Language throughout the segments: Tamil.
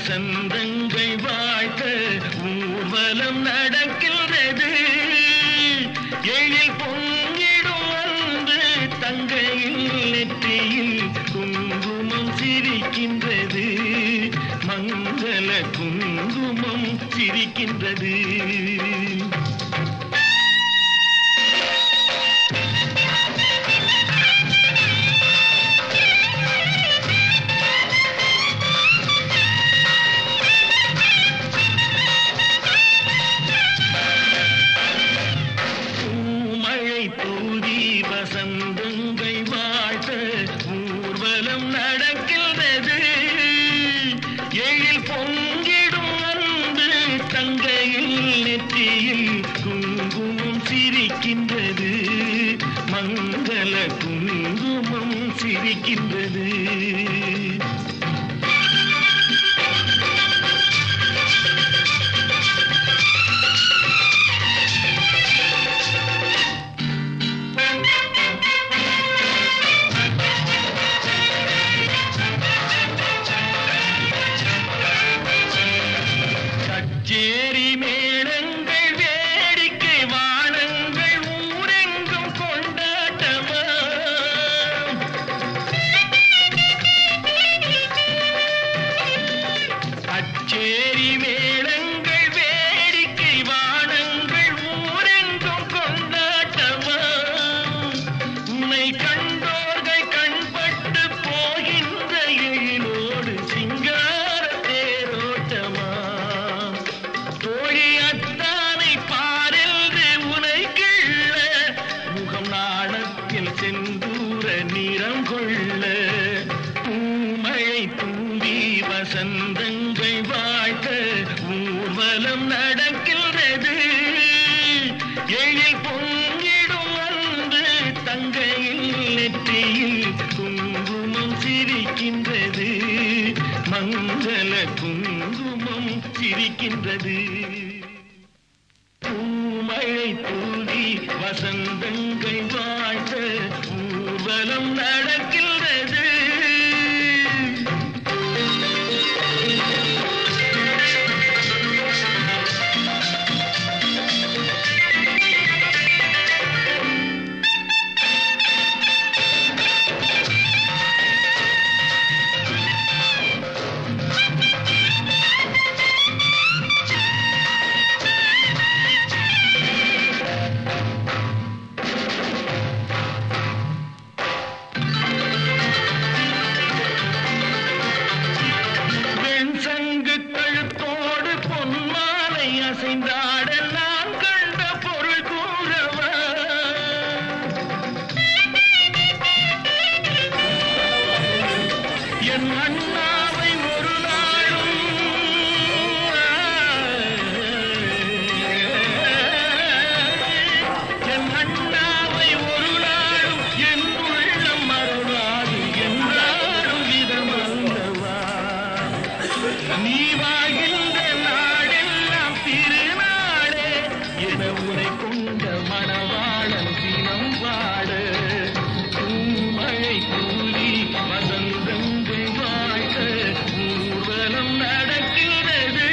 வசந்தங்கள் வாழ்த்த ஊர்வலம் நடக்கின்றது. எழில் பொங்கிடும் அன்று தங்கையில் நெற்றியில் குங்குமம் சிரிக்கின்றது. மங்கள குங்குமம் சிரிக்கின்றது. வசந்தங்கள் வாழ்த்த ஊர்வலம் நடக்கின்றது. எழில் பொங்கிடும் அன்று தங்கையில் நெற்றியில் குங்குமம் சிரிக்கின்றது. மங்கள குங்குமம் சிரிக்கின்றது. சேரி மேளங்கள் வேடிக்கை வானங்கள் ஊரெங்கும் கொண்டாட்டமா. அச்சேரி மேளங்கள் வேடிக்கை வானங்கள் ஊரெங்கும் கொண்டாட்டமா. உன்னை கண்டோர்கள் கண்பட்டு போகின்ற எழிலோடு சிங்கார தேரோட்டமா. தோழியத்தானை பாரென்று உனை கிள்ள முகம் நாணத்தில் செந்தூர நிறம் கொள்ள. பூமழை தூவி வசந்தங்கள் வாழ்த்த ஊர்வலம் நடக்கின்றது. எழில் பொங்கிடும் அன்று தங்கையில் நெற்றியில் குங்குமம் சிரிக்கின்றது. மங்கள குங்குமம் சிரிக்கின்றது. பூமழை தூவி வசந்தங்கள் வாழ்த்த ஊர்வலம் நடக்கின்றது. அசைந்தாட நான் கண்ட பொருள் கூறவா. என் அண்ணாவை ஒரு நாளும் என் அண்ணாவை ஒரு நாளும் என் உள்ளம் மறவாது என்றாலும் விதம் அல்லவா. நீ வாழ்கின்ற உனை கொண்ட மணவாளன் தினம் பாட. பூமழை கூலி வசந்தங்கள் வாழ்த்த ஊர்வலம் நடக்கிறது.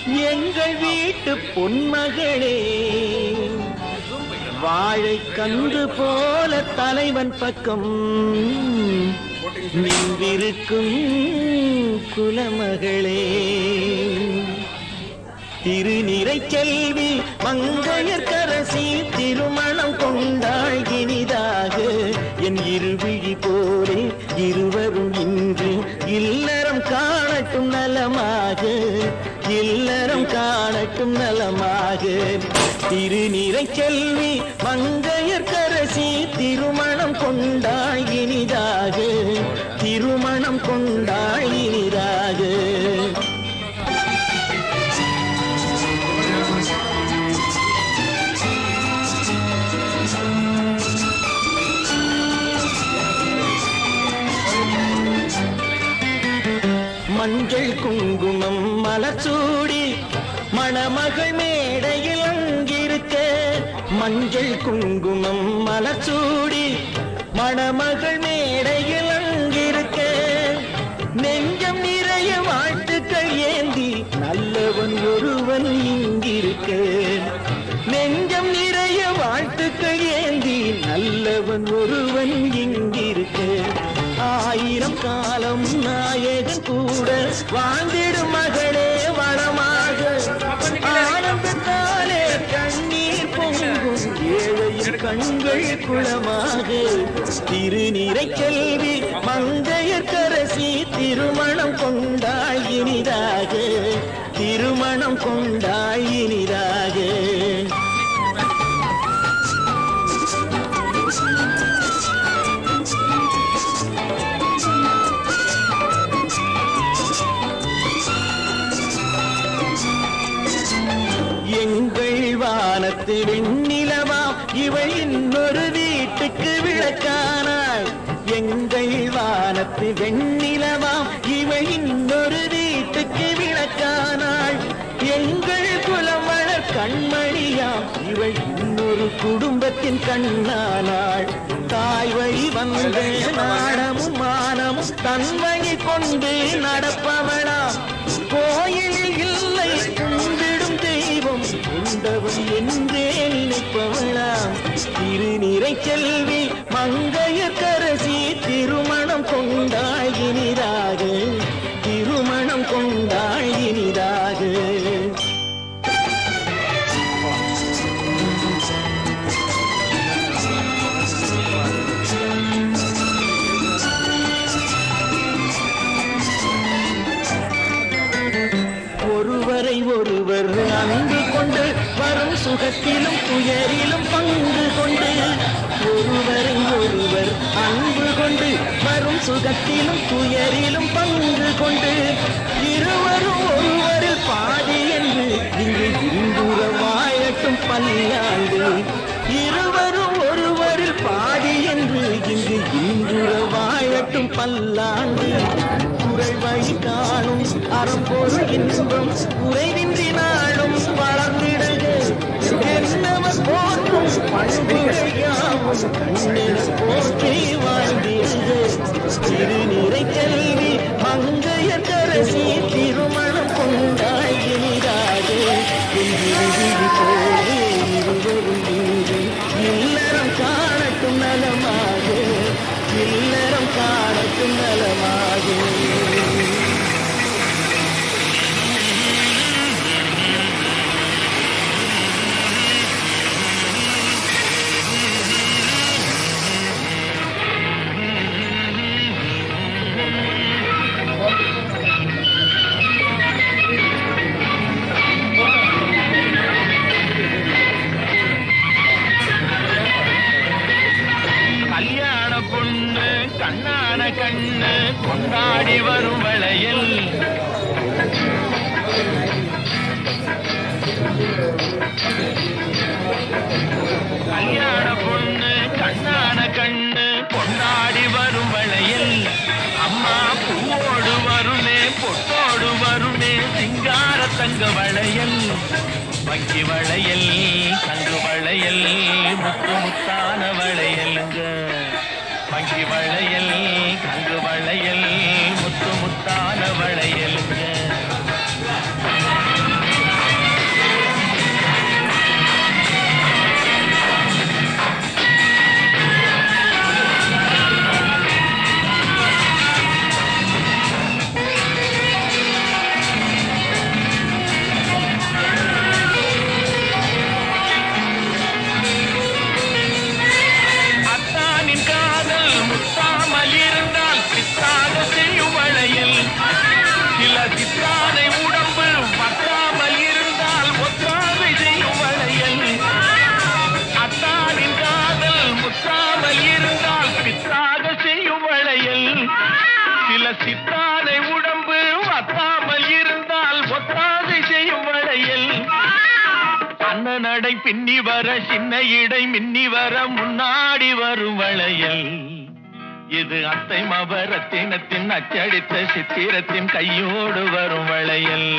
எங்கள் வீட்டு பொன்மகளே, வாழை கன்று போல தலைவன் பக்கம் நின்றிருக்கும் குலமகளே, திருநிறை செல்வி மங்கையர்க்கரசி திருமணம் கொண்டாள் இனிதாக. என் இருவிழி போலே இருவரும் இன்று இல்லறம் காணட்டும் நலமாக, இல்லறம் காணட்டும் நலமாக. திருநிறை செல்வி மங்கையர்க்கரசி திருமணம் கொண்டாள் இனிதாக, திருமணம் கொண்டாள் இனிதாக. மஞ்சள் குங்குமம் மலச்சூடி மணமகள் மேடையில் அங்கிருக்க, மஞ்சள் குங்குமம் மலச்சூடி மணமகள் மேடையில் அங்கிருக்க, நெஞ்சம் நிறைய வாழ்த்துக்கள் ஏந்தி நல்லவன் ஒருவன் இங்கிருக்க, நெஞ்சம் நிறைய வாழ்த்துக்கள் ஏந்தி நல்லவன் ஒருவன் இங்கிருக்க. ஆயிரம் காலம் நாயகன் கூட வாழ்ந்திடும் மகளே வளமாக, ஆனந்தத்தாலே கண்ணீர் பொங்கும் ஏழையின் கண்கள் குளமாக. திருநிறை செல்வி மங்கையர்க்கரசி திருமணம் கொண்டாள் இனிதாக, திருமணம் கொண்டாள் இனிதாக. எங்கள் வானத்து வெண்ணிலவா இவள் இன்னொரு வீட்டுக்கு விளக்கானாள், எங்கள் வானத்து வெண்ணிலவா இவள் இன்னொரு வீட்டுக்கு விளக்கானாள். எங்கள் குலம் வளர் கண்மணியாம் இவள் இன்னொரு குடும்பத்தின் கண்ணானாள். தாய் வழி வந்த நாடமும் மானமும் தன்மையை கொண்டு நடப்பவளாம், கோயிலில் இல்லை கும்பிடும் தெய்வம் கொண்டவன் என்றே நினைப்பவளாம். திருநிறை செல்வி மங்கையர்க்கரசி திருமணம் கொண்டாள் இனிதாக, திருமணம் கொண்டாள் இனிதாக. ஒருவரை ஒருவர் அன்பு கொண்டு வரும் சுகத்திலும் துயரிலும் பங்கு கொண்டு, ஒருவரை ஒருவர் அன்பு கொண்டு வரும் சுகத்திலும் துயரிலும் பங்கு கொண்டு, இருவரும் ஒருவரில் பாதி என்று இங்கு இன்புற வாழட்டும் பல்லாண்டு, இருவரும் ஒருவரில் பாதி என்று இங்கு இன்புற வாழட்டும் பல்லாண்டு. குறை வழி காணும் அறம்பொருள் இன்பம் குறைவின்றி நாளும் வளர்ந்திடுக, என்னவர் போற்றும் பண்புகள் யாவும் கண்ணென போற்றி வாழ்ந்திடுக. திருநிறை செல்வி மங்கையர்க்கரசி திருமணம் கொண்டாள் இனிதாக, என் போலே இருவரும் இன்று இல்லறம் காணட்டும் நலமாக, இல்லறம் காணட்டும் நலமாக. கல்யாண பொண்ணு கண்ணான கண்ணு கொண்டாடி வரும் வளையல், கல்யாண பொண்ணு கண்ணான கண்ணு கொண்டாடி வரும் வளையல். அம்மா பூவோடு வருமே பொட்டோடு வருமே சிங்கார தங்க வளையல், வங்கி வளையல் தங்கு வளையல் முத்து முத்தான வளையலுங்க, வங்கி வளையல் தங்கு வளையல் முத்து முத்தான வளையலுங்க. சில சித்தானை உடம்பு வத்தாமல் இருந்தால் ஒத்தாதை செய்யும் வளையல் அண்ணன் நடை பின்னி வர சின்ன இடை மின்னி வர முன்னாடி வரும் வளையல் இது அத்தை மபரத்தினத்தின் அச்சடித்த சித்திரத்தின் கையோடு வரும் வளையல்